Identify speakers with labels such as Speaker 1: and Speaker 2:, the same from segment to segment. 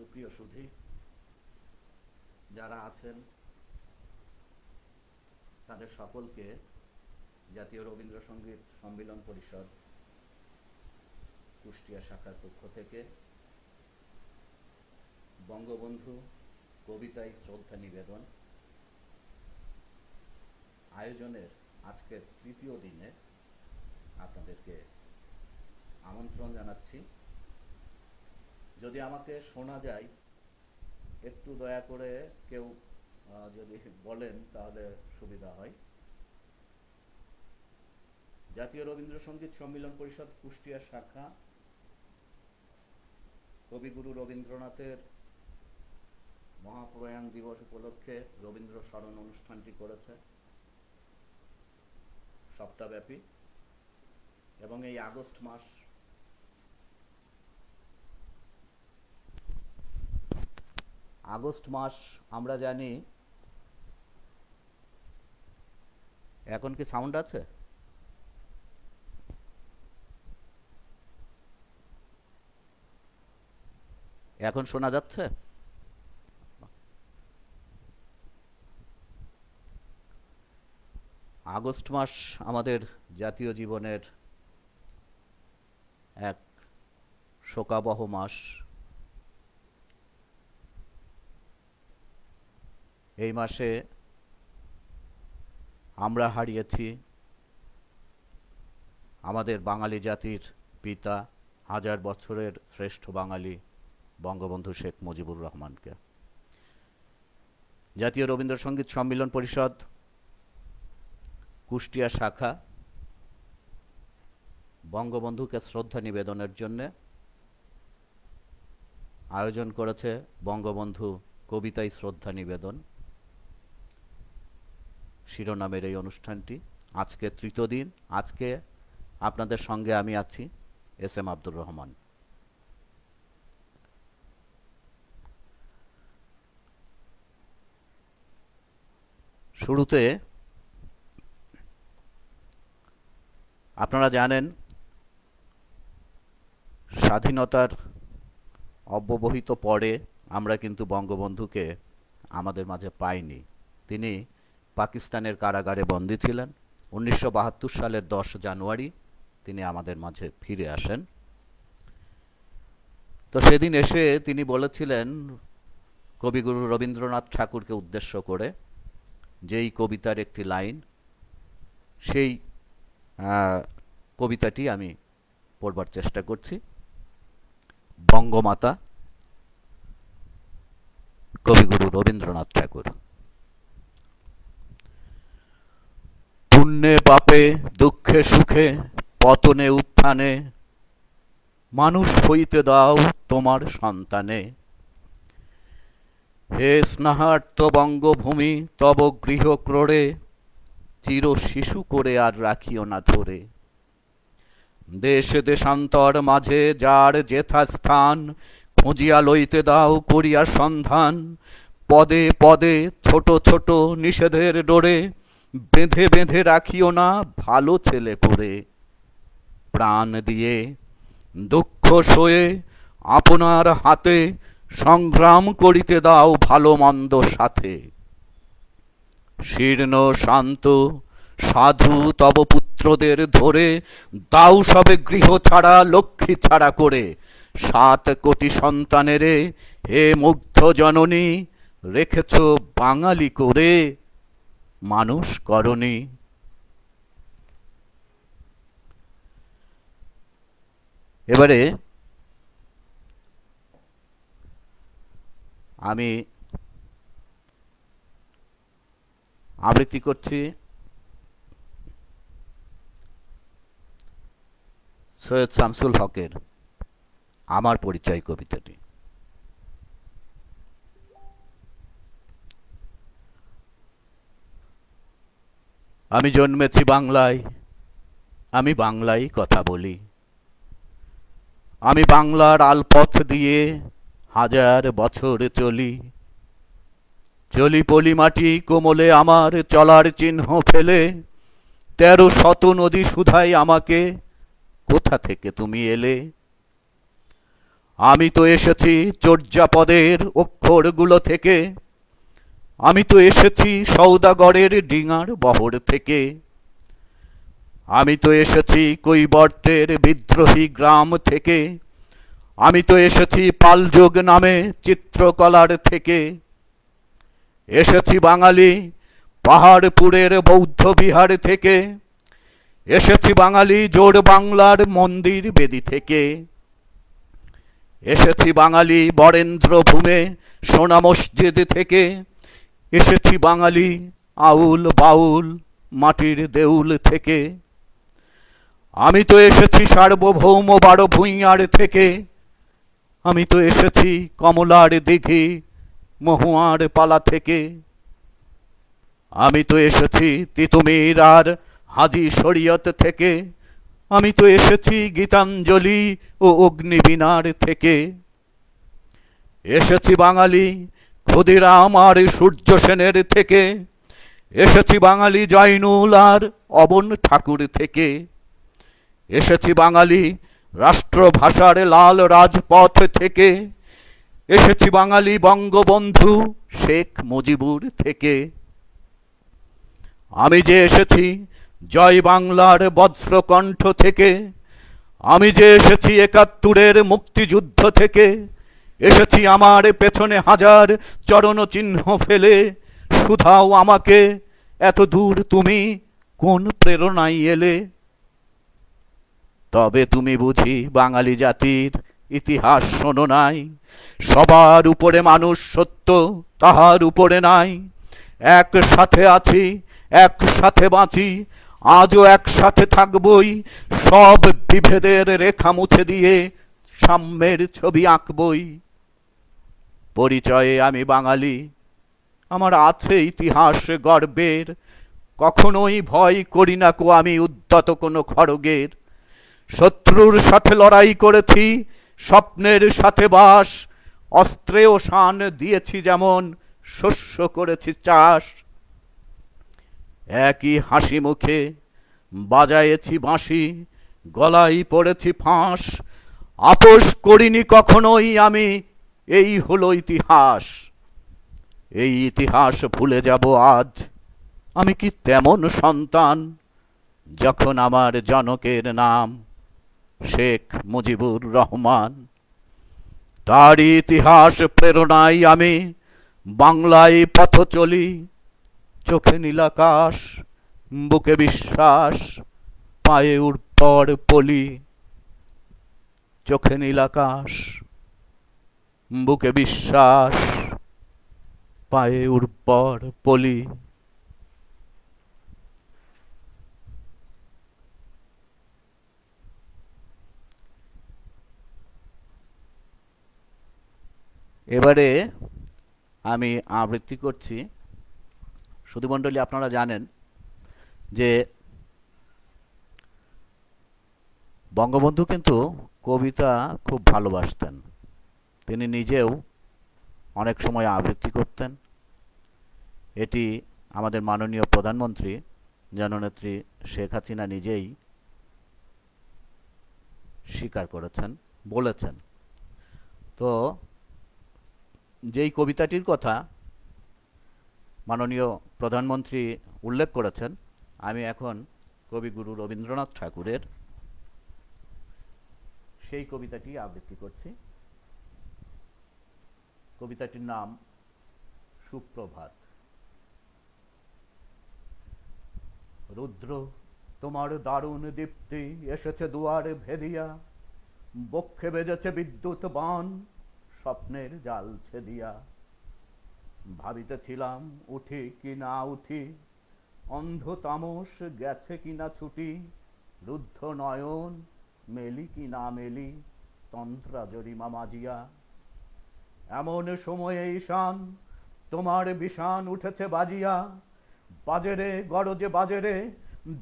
Speaker 1: সুপ্রিয় সুধী যারা আছেন তাদের সকলকে জাতীয় রবীন্দ্রসঙ্গীত সম্মিলন পরিষদ কুষ্টিয়া শাখার পক্ষ থেকে বঙ্গবন্ধু কবিতায় শ্রদ্ধা নিবেদন আয়োজনের আজকের তৃতীয় দিনে আপনাদেরকে আমন্ত্রণ জানাচ্ছি। যদি আমাকে শোনা যায় একটু দয়া করে কেউ যদি বলেন তাহলে সুবিধা হয়। জাতীয় রবীন্দ্রসঙ্গীত সম্মিলন পরিষদ কুষ্টিয়া শাখা কবিগুরু রবীন্দ্রনাথের মহাপ্রয়াণ দিবস উপলক্ষে রবীন্দ্র স্মরণ অনুষ্ঠানটি করেছে সপ্তাহব্যাপী, এবং এই আগস্ট মাস আমরা জানি। এখন কি সাউন্ড আছে? এখন শোনা যাচ্ছে? আগস্ট মাস আমাদের জাতীয় জীবনের এক শোকাবহ মাস। এই মাসে আমরা হারিয়েছি আমাদের বাঙালি জাতির পিতা, হাজার বছরের শ্রেষ্ঠ বাঙালি বঙ্গবন্ধু শেখ মুজিবুর রহমানকে। জাতীয় রবীন্দ্রসঙ্গীত সম্মিলন পরিষদ কুষ্টিয়া শাখা বঙ্গবন্ধুকে শ্রদ্ধা নিবেদনের জন্য আয়োজন করেছে বঙ্গবন্ধু কবিতায় শ্রদ্ধা নিবেদন শিরোনামের এই অনুষ্ঠানটি। আজকে তৃতীয় দিন। আজকে আপনাদের সঙ্গে আমি আছি এস এম আব্দুর রহমান। শুরুতে আপনারা জানেন স্বাধীনতার অব্যবহিত পরে আমরা কিন্তু বঙ্গবন্ধুকে আমাদের মাঝে পাইনি। তিনি পাকিস্তানের কারাগারে বন্দী ছিলেন। 1972 সালের 10 জানুয়ারি তিনি আমাদের মাঝে ফিরে আসেন। তো সেদিন এসে তিনি বলেছিলেন কবিগুরু রবীন্দ্রনাথ ঠাকুরকে উদ্দেশ্য করে, যেই কবিতার একটি লাইন, সেই কবিতাটি আমি পড়বার চেষ্টা করছি। বঙ্গমাতা কবিগুরু রবীন্দ্রনাথ ঠাকুর। পুণ্যে পাপে দুঃখে সুখে পতনে উত্থানে মানুষ হইতে দাও তোমার সন্তানে। হে স্নেহার্ত বঙ্গভূমি তব গৃহ ক্রোড়ে চির শিশু করে আর রাখিও না ধরে। দেশ দেশান্তর মাঝে যার যেথা স্থান খুঁজিয়া লইতে দাও করিয়া সন্ধান। পদে পদে ছোট ছোট নিষেধের ডোরে বেঁধে বেঁধে রাখিও না ভালো ছেলে করে। প্রাণ দিয়ে দুঃখ সয়ে আপনার হাতে সংগ্রাম করিতে দাও ভালো মন্দ সাথে। শীর্ণ শান্ত সাধু তব পুত্রদের ধরে দাও সবে গৃহ ছাড়া লক্ষ্মী ছাড়া করে। 7 কোটি সন্তানেরে হে মুগ্ধ জননী রেখেছ বাঙালি করে মানুষ করনি। এবারে আমি আবৃত্তি করছি সৈয়দ শামসুল হকের আমার পরিচয় কবিতাটি। আমি জন্মেছি বাংলায়, আমি বাংলায় কথা বলি। আমি বাংলার আলপথ দিয়ে হাজার বছর চলি। চলি পলি মাটি কোমলে আমার চলার চিহ্ন ফেলে। 13 শত নদী শুধাই আমাকে কোথা থেকে তুমি এলে। আমি তো এসেছি চর্যাপদের অক্ষরগুলো থেকে, আমি তো এসেছি সৌদাগরের ডিঙার বহর থেকে, আমি তো এসেছি কৈবর্তের বিদ্রোহী গ্রাম থেকে, আমি তো এসেছি পালযোগ নামে চিত্রকলার থেকে, এসেছি বাঙালি পাহাড়পুরের বৌদ্ধ বিহার থেকে, এসেছি বাঙালি জোড় বাংলার মন্দির বেদি থেকে, এসেছি বাঙালি বরেন্দ্র ভূমে সোনা মসজিদ থেকে, এসেছি বাঙালি আউল বাউল মাটির দেউল থেকে, আমি তো এসেছি সার্বভৌম বারো ভূঁইয়ার থেকে, আমি তো এসেছি কমলার দিঘি মহুয়ার পালা থেকে, আমি তো এসেছি তিতুমির আর হাজি শরীয়ত থেকে, আমি তো এসেছি গীতাঞ্জলি ও অগ্নিবীণার থেকে, এসেছি বাঙালি ক্ষুদিরাম আর সূর্য সেনের থেকে, এসেছি বাঙালি জয়নুল আর অবন ঠাকুর থেকে, এসেছি বাঙালি রাষ্ট্রভাষার লাল রাজপথ থেকে, এসেছি বাঙালি বঙ্গবন্ধু শেখ মুজিবুর থেকে, আমি যে এসেছি জয় বাংলার বজ্রকণ্ঠ থেকে, আমি যে এসেছি একাত্তরের মুক্তিযুদ্ধ থেকে, এসেছি আমার পেছনে হাজার চরণ চিহ্ন ফেলে, শুধাও আমাকে এত দূর তুমি কোন প্রেরণায় এলে। তবে তুমি বুঝি বাঙালি জাতির ইতিহাস শোনো নাই, সবার উপরে মানুষ সত্য তাহার উপরে নাই, একসাথে আছি একসাথে বাঁচি আজও একসাথে থাকবই, সব বিভেদের রেখা মুছে দিয়ে সাম্যের ছবি আঁকবই। পরিচয়ে আমি বাঙালি, আমার আছে ইতিহাস গর্বের, কখনোই ভয় করি না কো আমি উদ্যত কোনো খড়গের, শত্রুর সাথে লড়াই করেছি স্বপ্নের সাথে বাস, অস্ত্রেও শান দিয়েছি যেমন শস্য করেছি চাষ, একই হাসি মুখে বাজায়েছি বাঁশি গলায় পড়েছি ফাঁস, আপোষ করিনি কখনোই আমি, এই হলো ইতিহাস। এই ইতিহাস ভুলে যাব আজ, আমি কি তেমন সন্তান যখন আমার জনকের নাম শেখ মুজিবুর রহমান। তারই ইতিহাস প্রেরণায় আমি বাংলায় পথ চলি, চোখে নীলাকাশ বুকে বিশ্বাস পায়ে উর্বর পলি, চোখে নীলাকাশ বুকে বিশ্বাস পায়ে উর্বর পলি। এবারে আমি আবৃত্তি করছি। সুধীমণ্ডলী, আপনারা জানেন যে বঙ্গবন্ধু কিন্তু কবিতা খুব ভালোবাসতেন, তিনি নিজেও অনেক সময় আবৃত্তি করতেন। এটি আমাদের মাননীয় প্রধানমন্ত্রী জননেত্রী শেখ হাসিনা নিজেই স্বীকার করেছেন, বলেছেন। তো যেই কবিতাটির কথা মাননীয় প্রধানমন্ত্রী উল্লেখ করেছেন, আমি এখন কবিগুরু রবীন্দ্রনাথ ঠাকুরের সেই কবিতাটি আবৃত্তি করছি। কবিতাটির নাম সুপ্রভাত। রুদ্র তোমার দারুণ দীপ্তি এসেছে দুয়ার ভেদিয়া, বক্ষে বেজেছে বিদ্যুৎ বাণ স্বপ্নের জাল ছেদিয়া। ভাবিতেছিলাম উঠি কি না উঠি, অন্ধ তামস গেছে কি না ছুটি, রুদ্ধ নয়ন মেলি কি না মেলি তন্ত্রা জরিমা মাজিয়া। এমন সময়ে ঈশান তোমার বিষান উঠেছে বাজিয়া, বাজেরে গরজে বাজেরে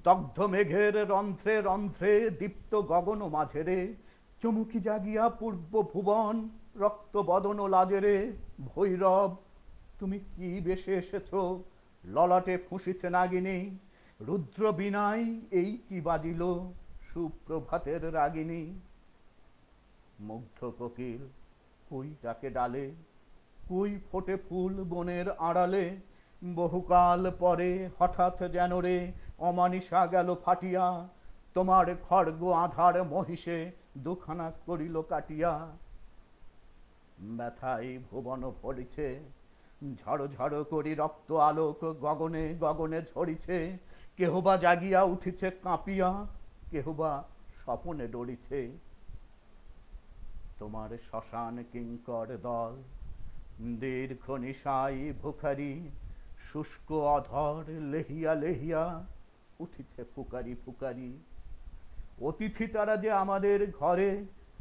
Speaker 1: দগ্ধ মেঘের রন্ধ্রে রন্ধ্রে দীপ্ত গগন মাঝেরে, চমুকি জাগিয়া পূর্ব ভুবন রক্ত বদন লাজেরে। ভৈরব তুমি কি বেশে এসেছ, ললাটে ফুঁসিছে নাগিনী, রুদ্র বিনাই এই কি বাজিল সুপ্রভাতের রাগিনী। মুগ্ধ কোকিল কই ডাকে ডালে, কই ফোটে ফুল বনের আড়ালে, বহুকাল পরে হঠাৎ যেন রে অমানিসা গেল ফাটিয়া, তোমার খড়গ আধার মহিষে দুখানা করিল কাটিয়া। ব্যথায় ভুবন পড়িছে, ঝড় ঝড় করি রক্ত আলোক গগনে গগনে ঝরিছে, কেহবা জাগিয়া উঠিছে কাঁপিয়া, কেহবা স্বপনে ডরিছে। তোমার শ্মশান কিঙ্কর দল দীর্ঘ নিশাই ভুখারি, শুষ্ক অধর লেহিয়া লেহিয়া উঠিছে ফুকারি ফুকারি। অতিথি তারা যে আমাদের ঘরে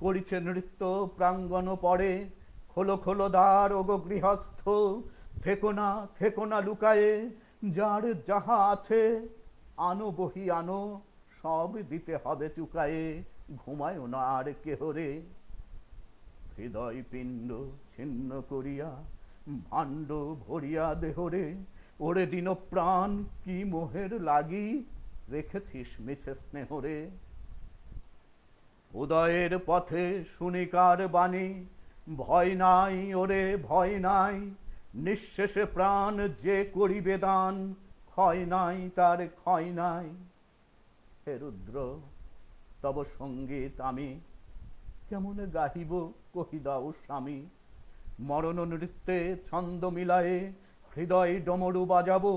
Speaker 1: করিছে নৃত্য প্রাঙ্গণ পরে, খোলো খোলো দ্বার ওগো গৃহস্থ, থেকো না লুকায়ে, যার যাহা আছে আনো বহি আনো, সব দিতে হবে চুকায়ে, ঘুমায়ও না আর কেহরে। হৃদয় পিণ্ড ছিন্ন করিয়া ভাণ্ড ভরিয়া দেহরে, ওরে দিন প্রাণ কি মোহের লাগি, রেখেছিস মিছে স্নেহরে। উদয়ের পথে শুনিকার বাণী, ভয় নাই ওরে ভয় নাই, নিঃশেষে প্রাণ যে করিবে দান, ক্ষয় নাই তার ক্ষয় নাই। হে রুদ্র তব সঙ্গীত আমি কেমন গাহিব কহি দাও স্বামী, মরণ নৃত্যে ছন্দ মিলায়ে হৃদয় ডমরু বাজাবো,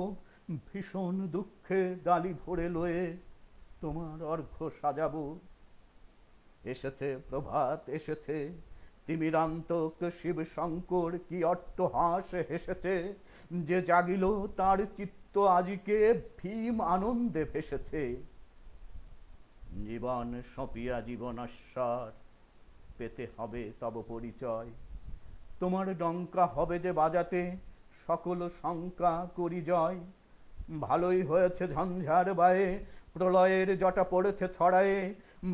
Speaker 1: ভীষণ দুঃখে ডালি ভরে লয়ে তোমার অর্ঘ্য সাজাবো। এসেছে প্রভাত এসেছে, তিমিরান্তক শিব শঙ্কর কি অট্টহাস হেসেছে, যে জাগিল তার চিত্ত আজিকে ভীম আনন্দে ভেসেছে। জীবন সঁপিয়া জীবনশ্বর পেতে হবে তব পরিচয়, তোমার ডঙ্কা হবে যে বাজাতে সকল শঙ্কা করি জয়। ভালোই হয়েছে ঝঞ্ঝার বায়ে প্রলয়ের জটা পড়েছে ছড়ায়ে,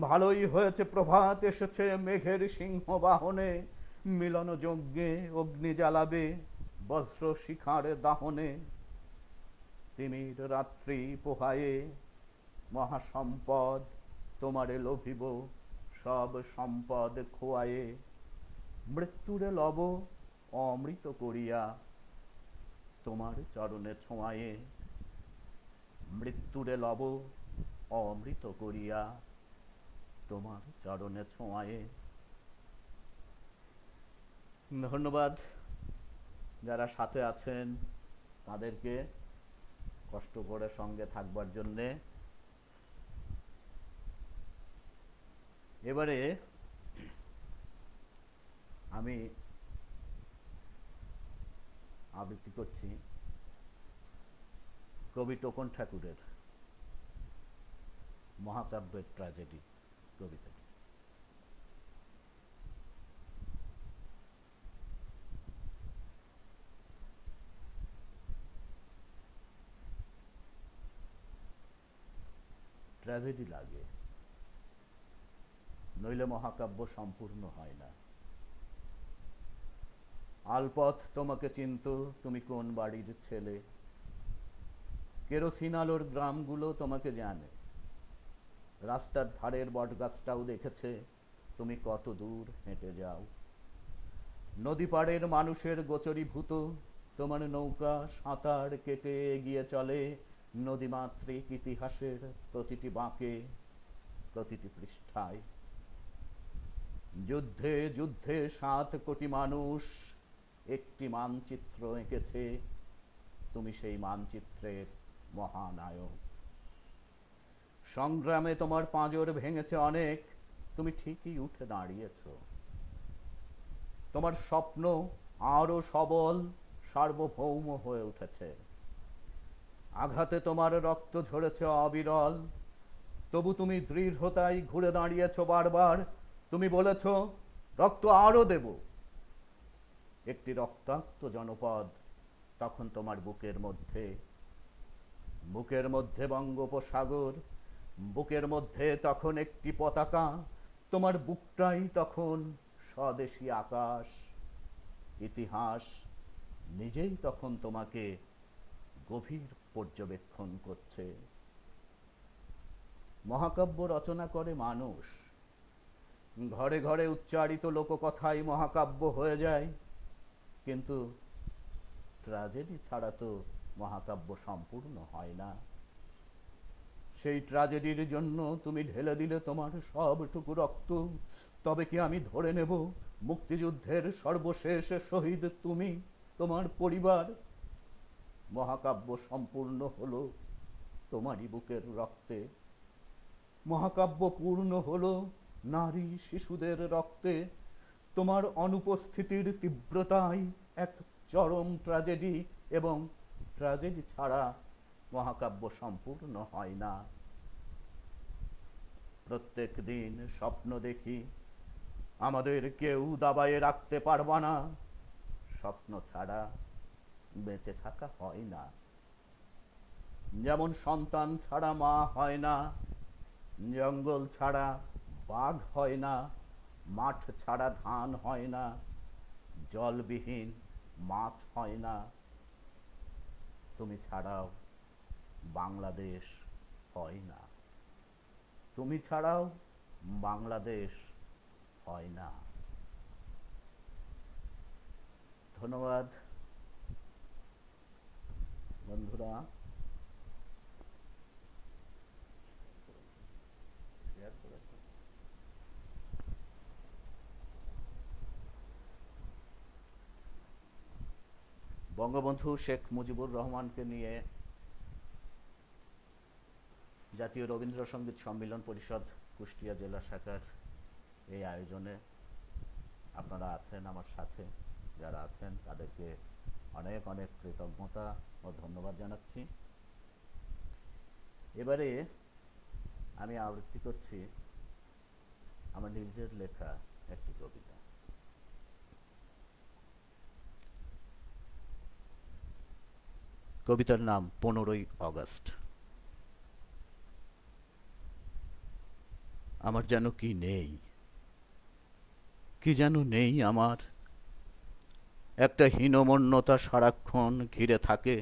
Speaker 1: ভালোই হয়েছে প্রভাত এসেছে মেঘের সিংহ বাহনে, মিলন যজ্ঞে অগ্নি জ্বালাবে বজ্র শিখার দাহনে। তিমির রাত্রি পোহায়ে মহাসম্পদ তোমারে লোভিব সব সম্পদ খোয়ায়ে, মৃত্যুরে লব অমৃত করিয়া তোমার চরণে ছোঁয়ায়ে, মৃত্যুরে লব অমৃত করিয়া তোমার চরণে ছোঁয়ায়ে। ধন্যবাদ যারা সাথে আছেন তাদেরকে কষ্ট করে সঙ্গে থাকবার জন্যে। এবারে আমি আবৃত্তি করছি কবি টোকন ঠাকুরের মহাকাব্যের ট্র্যাজেডি কবিতা। ট্র্যাজেডি লাগে, নইলে মহাকাব্য সম্পূর্ণ হয় না। আলপথ তোমাকে চিনত, তুমি কোন বাড়ির ছেলে, কেরোসিন আলোর গ্রামগুলো তোমাকে জানে, রাস্তার ধারের বটগাছটাও দেখেছে তুমি কত দূর হেঁটে যাও। নদী পাড়ের মানুষের গোচরীভূত তোমার নৌকা সাঁতার কেটে এগিয়ে চলে নদীমাতৃক ইতিহাসের প্রতিটি বাঁকে প্রতিটি পৃষ্ঠায়। যুদ্ধে যুদ্ধে 7 কোটি মানুষ একটি মানচিত্র এঁকেছে, তুমি সেই মানচিত্রের মহানায়ক। সংগ্রামে তোমার পাঁজর ভেঙেছে অনেক, তুমি ঠিকই উঠে দাঁড়িয়েছ। তোমার স্বপ্ন আরো সবল সার্বভৌম হয়ে উঠেছে। আঘাতে তোমার রক্ত ঝরেছে অবিরল, তবু তুমি দৃঢ়তায় ঘুরে দাঁড়িয়েছ বারবার। তুমি বলেছ রক্ত আরো দেব। একটি রক্তাক্ত জনপদ তখন তোমার বুকের মধ্যে, বুকের মধ্যে বঙ্গোপসাগর, বুকের মধ্যে তখন একটি পতাকা, তোমার বুকটাই তখন স্বদেশী আকাশ। ইতিহাস নিজেই তখন তোমাকে গভীর পর্যবেক্ষণ করছে। মহাকাব্য রচনা করে মানুষ, ঘরে ঘরে উচ্চারিত লোককথাই মহাকাব্য হয়ে যায়, কিন্তু ট্র্যাজেডি ছাড়া তো মহাকাব্য সম্পূর্ণ হয় না। সেই ট্র্যাজেডির জন্য তুমি ঢেলে দিলে তোমার সবটুকু রক্ত, তবে কি আমি ধরে নেব মুক্তিযুদ্ধের সর্বশেষ শহীদ তুমি, তোমার পরিবার? মহাকাব্য সম্পূর্ণ হলো তোমারই বুকের রক্তে, মহাকাব্য পূর্ণ হলো নারী শিশুদের রক্তে। তোমার অনুপস্থিতির তীব্রতাই এক চরম ট্র্যাজেডি, এবং ট্র্যাজেডি ছাড়া মহাকাব্য সম্পূর্ণ হয় না। প্রত্যেক দিন স্বপ্ন দেখি আমাদের কেউ দাবায়ে রাখতে পারবা না, স্বপ্ন ছাড়া বেঁচে থাকা হয় না। যেমন সন্তান ছাড়া মা হয় না, জঙ্গল ছাড়া বাঘ হয় না, মাঠ ছাড়া ধান হয় না, জলবিহীন মাছ হয় না, তুমি ছাড়াও বাংলাদেশ হয় না, তুমি ছাড়াও বাংলাদেশ হয় না। ধন্যবাদ বন্ধুরা। বঙ্গবন্ধু শেখ মুজিবুর রহমানকে নিয়ে জাতীয় রবীন্দ্রসঙ্গীত সম্মিলন পরিষদ কুষ্টিয়া জেলা শাখার এই আয়োজনে আপনারা আছেন আমার সাথে, যারা আছেন তাদেরকে অনেক অনেক কৃতজ্ঞতা ও ধন্যবাদ জানাচ্ছি। এবারে আমি আবৃত্তি করছি আমার নিজের লেখা একটি কবিতা। কবিতার নাম 15ই আগস্ট। আমার যেন কি নেই, কি যেন নেই আমার, একটা হীনমন্যতা সারাক্ষণ ঘিরে থাকে।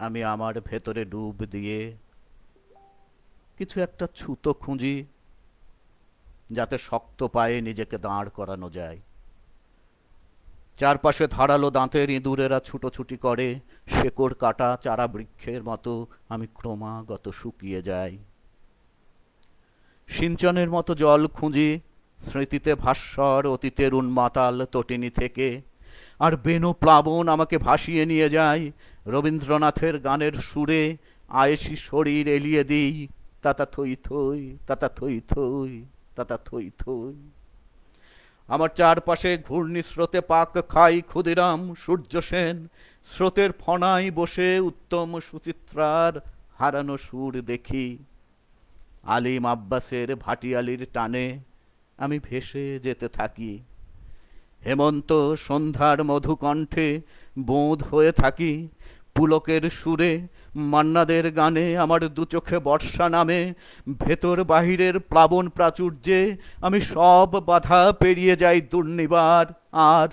Speaker 1: আমি আমার ভেতরে ডুব দিয়ে কিছু একটা ছুতো খুঁজি, যাতে শক্ত পায়ে নিজেকে দাঁড় করানো যায়। চারপাশে ধারালো দাঁতের ইঁদুরেরা ছুটোছুটি করে, শেকড় কাটা চারা বৃক্ষের মতো আমি ক্রমাগত শুকিয়ে যাই। সিঞ্চনের মতো জল খুঁজি স্মৃতিতে ভাস্বর অতীতের উন্মাতাল তটিনী থেকে, আর বেনু প্লাবন আমাকে ভাসিয়ে নিয়ে যায় রবীন্দ্রনাথের গানের সুরে। আয়েসি শরীর এলিয়ে দিই, তাতা থই থই, তাতা থই থই, তাতা থই থই। আমার চারপাশে ঘূর্ণি স্রোতে পাক খাই ক্ষুদিরাম সূর্য সেন, স্রোতের ফনায় বসে উত্তম সুচিত্রার হারানো সুর দেখি। আলিম আব্বাসের ভাটিয়ালির টানে আমি ভেসে যেতে থাকি। হেমন্ত সন্ধ্যার মধুকণ্ঠে বোধ হয়ে থাকি। পুলকের সুরে মান্নাদের গানে আমার দু চোখে বর্ষা নামে। ভেতর বাহিরের প্লাবন প্রাচুর্যে আমি সব বাধা পেরিয়ে যাই দুর্নিবার। আর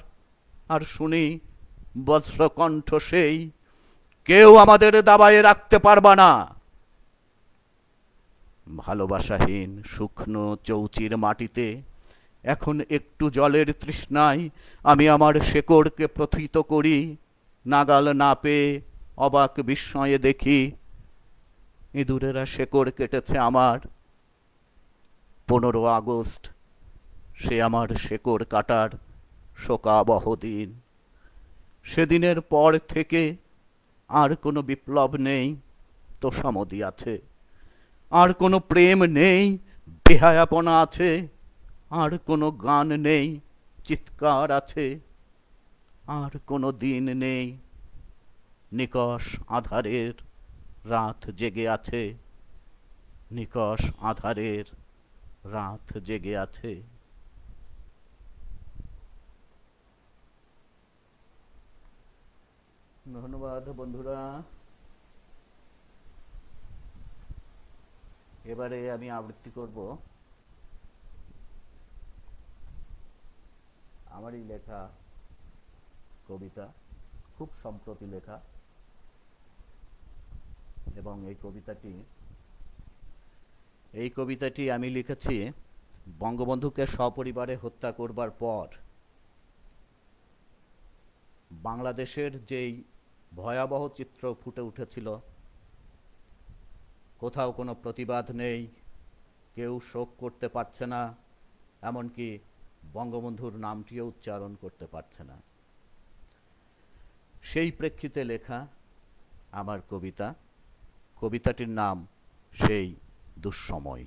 Speaker 1: আর শুনি বজ্রকণ্ঠ সেই, কেউ আমাদের দাবায়ে রাখতে পারবা না। ভালোবাসাহীন শুকনো চৌচির মাটিতে এখন একটু জলের তৃষ্ণায় আমি আমার শেকড়কে প্রথিত করি। নাগাল না পেয়ে অবাক বিস্ময়ে দেখি ইঁদুরেরা শেকড় কেটেছে আমার। 15 আগস্ট সে আমার শেকড় কাটার শোকাবহ দিন। সেদিনের পর থেকে আর কোনো বিপ্লব নেই, তোষামোদী আছে। আর কোনো প্রেম নেই, বেহায়াপনা আছে। আর কোনো গান নেই, চিৎকার আছে। আর কোনো দিন নেই, নিকষ আধারের রাত জেগে আছে। নিকষ আধারের রাত জেগে আছে। ধন্যবাদ বন্ধুরা। এবারে আমি আবৃত্তি করব আমারই লেখা কবিতা, খুব সম্প্রতি লেখা। এবং এই কবিতাটি আমি লিখেছি বঙ্গবন্ধুকে সপরিবারে হত্যা করবার পর বাংলাদেশের যেই ভয়াবহ চিত্র ফুটে উঠেছিল, কোথাও কোনো প্রতিবাদ নেই, কেউ শোক করতে পারছে না, এমনকি বঙ্গবন্ধুর নামটিও উচ্চারণ করতে পারছে না। সেই প্রেক্ষিতে লেখা আমার কবিতা, কবিতাটির নাম সেই দুঃসময়।